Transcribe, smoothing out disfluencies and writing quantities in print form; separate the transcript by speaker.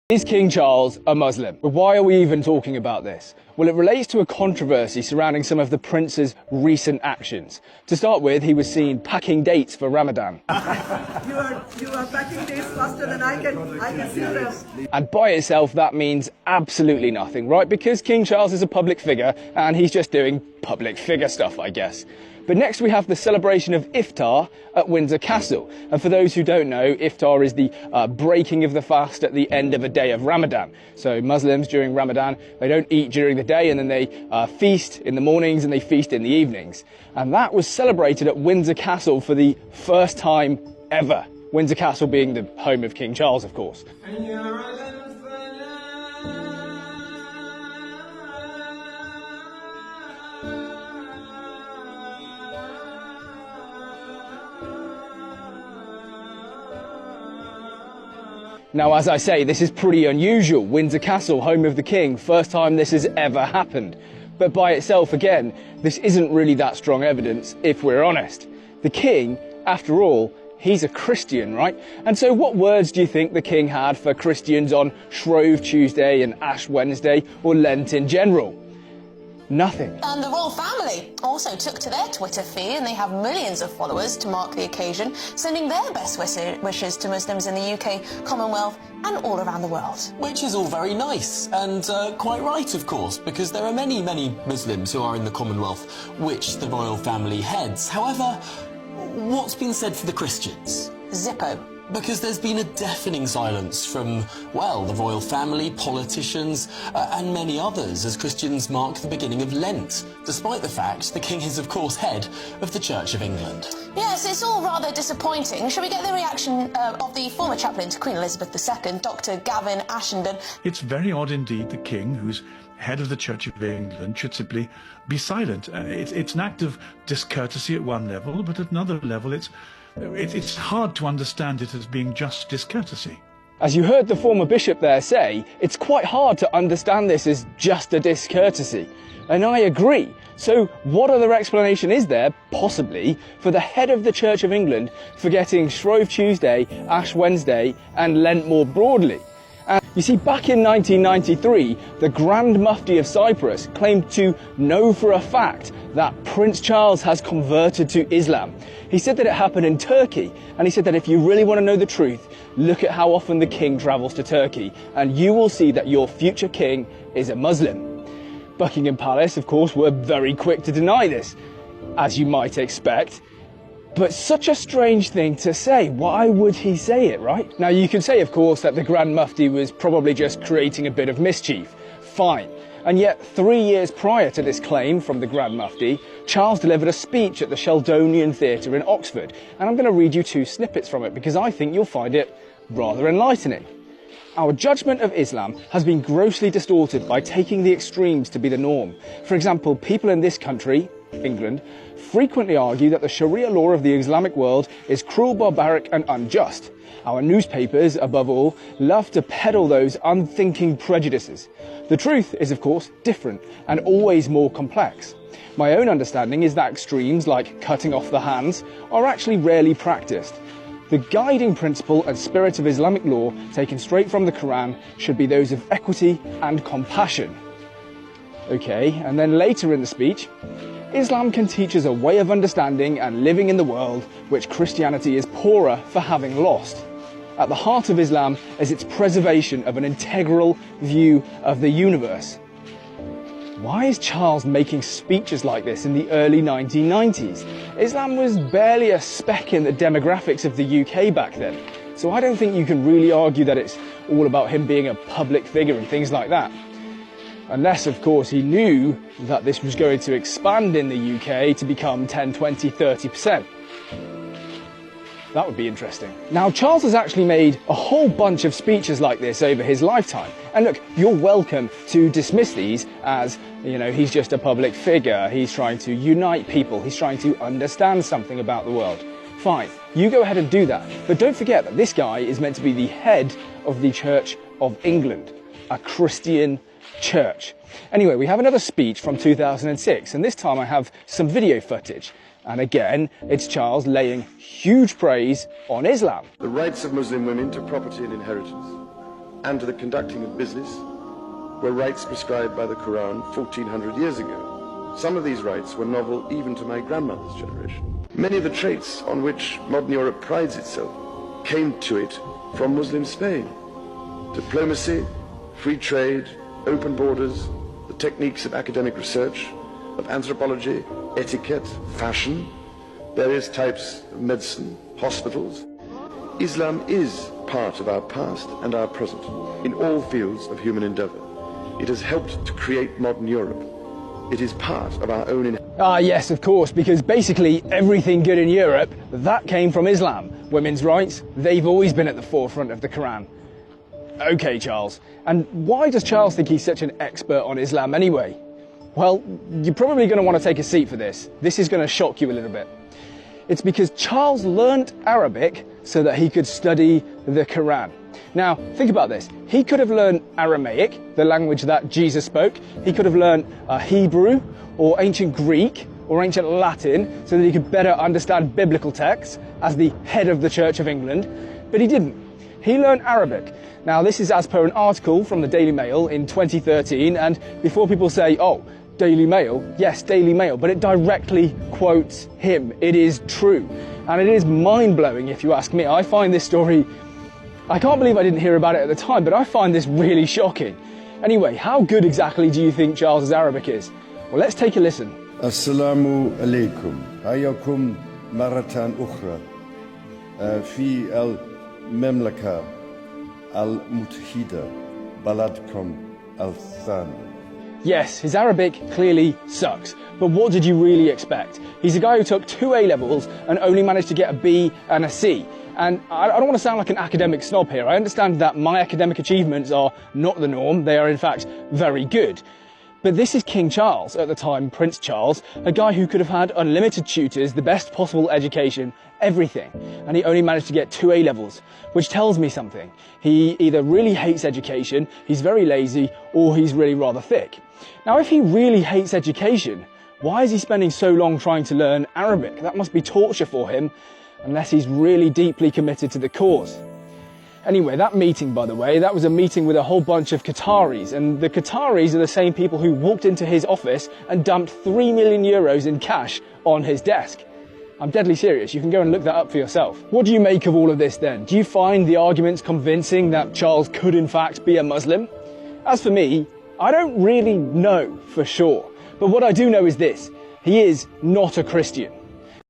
Speaker 1: Is King Charles a Muslim? But why are we even talking about this? Well, it relates to a controversy surrounding some of the prince's recent actions. To start with, he was seen packing dates for Ramadan.
Speaker 2: You are packing dates faster than I can see them.
Speaker 1: And by itself, that means absolutely nothing, right? Because King Charles is a public figure and he's just doing public figure stuff, I guess. But next we have the celebration of Iftar at Windsor Castle. And for those who don't know, Iftar is the breaking of the fast at the end of a day of Ramadan. So Muslims during Ramadan, they don't eat during the day and then they feast in the mornings and they feast in the evenings. And that was celebrated at Windsor Castle for the first time ever. Windsor Castle being the home of King Charles, of course. Now, as I say, this is pretty unusual. Windsor Castle, home of the king, first time this has ever happened. But by itself, again, this isn't really that strong evidence, if we're honest. The king, after all, he's a Christian, right? And so what words do you think the king had for Christians on Shrove Tuesday and Ash Wednesday, or Lent in general? Nothing.
Speaker 3: And the royal family also took to their Twitter feed, and they have millions of followers to mark the occasion, sending their best wishes to Muslims in the UK, Commonwealth and all around the world.
Speaker 4: Which is all very nice, and quite right, of course, because there are many, many Muslims who are in the Commonwealth, which the royal family heads. However, what's been said for the Christians?
Speaker 3: Zippo.
Speaker 4: Because there's been a deafening silence from, well, the royal family, politicians, and many others as Christians mark the beginning of Lent, despite the fact the king is, of course, head of the Church of England.
Speaker 3: Yes, it's all rather disappointing. Shall we get the reaction of the former chaplain to Queen Elizabeth II, Dr. Gavin Ashenden?
Speaker 5: It's very odd indeed the king, who's head of the Church of England, should simply be silent. It's an act of discourtesy at one level, but at another level it's hard to understand it as being just discourtesy.
Speaker 1: As you heard the former bishop there say, it's quite hard to understand this as just a discourtesy. And I agree. So what other explanation is there, possibly, for the head of the Church of England forgetting Shrove Tuesday, Ash Wednesday and Lent more broadly? And you see, back in 1993, the Grand Mufti of Cyprus claimed to know for a fact that Prince Charles has converted to Islam. He said that it happened in Turkey, and he said that if you really want to know the truth, look at how often the king travels to Turkey, and you will see that your future king is a Muslim. Buckingham Palace, of course, were very quick to deny this, as you might expect. But such a strange thing to say. Why would he say it, right? Now, you could say, of course, that the Grand Mufti was probably just creating a bit of mischief. Fine. And yet, 3 years prior to this claim from the Grand Mufti, Charles delivered a speech at the Sheldonian Theatre in Oxford. And I'm going to read you 2 snippets from it because I think you'll find it rather enlightening. Our judgment of Islam has been grossly distorted by taking the extremes to be the norm. For example, people in this country, England, frequently argue that the Sharia law of the Islamic world is cruel, barbaric and unjust. Our newspapers, above all, love to peddle those unthinking prejudices. The truth is, of course, different and always more complex. My own understanding is that extremes like cutting off the hands are actually rarely practiced. The guiding principle and spirit of Islamic law, taken straight from the Quran, should be those of equity and compassion. Okay, and then later in the speech, Islam can teach us a way of understanding and living in the world which Christianity is poorer for having lost. At the heart of Islam is its preservation of an integral view of the universe. Why is Charles making speeches like this in the early 1990s? Islam was barely a speck in the demographics of the UK back then, so I don't think you can really argue that it's all about him being a public figure and things like that. Unless, of course, he knew that this was going to expand in the UK to become 10, 20, 30%. That would be interesting. Now, Charles has actually made a whole bunch of speeches like this over his lifetime. And look, you're welcome to dismiss these as, you know, he's just a public figure, he's trying to unite people, he's trying to understand something about the world. Fine, you go ahead and do that. But don't forget that this guy is meant to be the head of the Church of England, a Christian church. Anyway, we have another speech from 2006, and this time I have some video footage. And again, it's Charles laying huge praise on Islam.
Speaker 6: The rights of Muslim women to property and inheritance, and to the conducting of business were rights prescribed by the Quran 1400 years ago. Some of these rights were novel even to my grandmother's generation. Many of the traits on which modern Europe prides itself came to it from Muslim Spain. Diplomacy, free trade, open borders, the techniques of academic research, of anthropology, etiquette, fashion, various types of medicine, hospitals. Islam is part of our past and our present in all fields of human endeavour. It has helped to create modern Europe. It is part of our own...
Speaker 1: Yes, of course, because basically everything good in Europe, that came from Islam. Women's rights, they've always been at the forefront of the Quran. Okay, Charles, and why does Charles think he's such an expert on Islam anyway? Well, you're probably going to want to take a seat for this. This is going to shock you a little bit. It's because Charles learnt Arabic so that he could study the Quran. Now, think about this. He could have learned Aramaic, the language that Jesus spoke. He could have learned Hebrew or ancient Greek or ancient Latin so that he could better understand biblical texts as the head of the Church of England. But he didn't. He learned Arabic. Now, this is as per an article from the Daily Mail in 2013. And before people say, oh, Daily Mail, yes, Daily Mail, but it directly quotes him. It is true. And it is mind-blowing if you ask me. I find this story, I can't believe I didn't hear about it at the time, but I find this really shocking. Anyway, how good exactly do you think Charles's Arabic is? Well, let's take a listen.
Speaker 7: Assalamu alaikum. Hayakum maratan ukhra. Fi al-Memlaka al-Mutahida baladkom al-Thani.
Speaker 1: Yes, his Arabic clearly sucks, but what did you really expect? He's a guy who took 2 A-levels and only managed to get a B and a C. And I don't want to sound like an academic snob here. I understand that my academic achievements are not the norm. They are in fact very good. But this is King Charles, at the time Prince Charles, a guy who could have had unlimited tutors, the best possible education, everything. And he only managed to get 2 A-levels, which tells me something. He either really hates education, he's very lazy, or he's really rather thick. Now, if he really hates education, why is he spending so long trying to learn Arabic? That must be torture for him, unless he's really deeply committed to the cause. Anyway, that meeting, by the way, that was a meeting with a whole bunch of Qataris, and the Qataris are the same people who walked into his office and dumped €3 million in cash on his desk. I'm deadly serious. You can go and look that up for yourself. What do you make of all of this then? Do you find the arguments convincing that Charles could in fact be a Muslim? As for me, I don't really know for sure. But what I do know is this: he is not a Christian.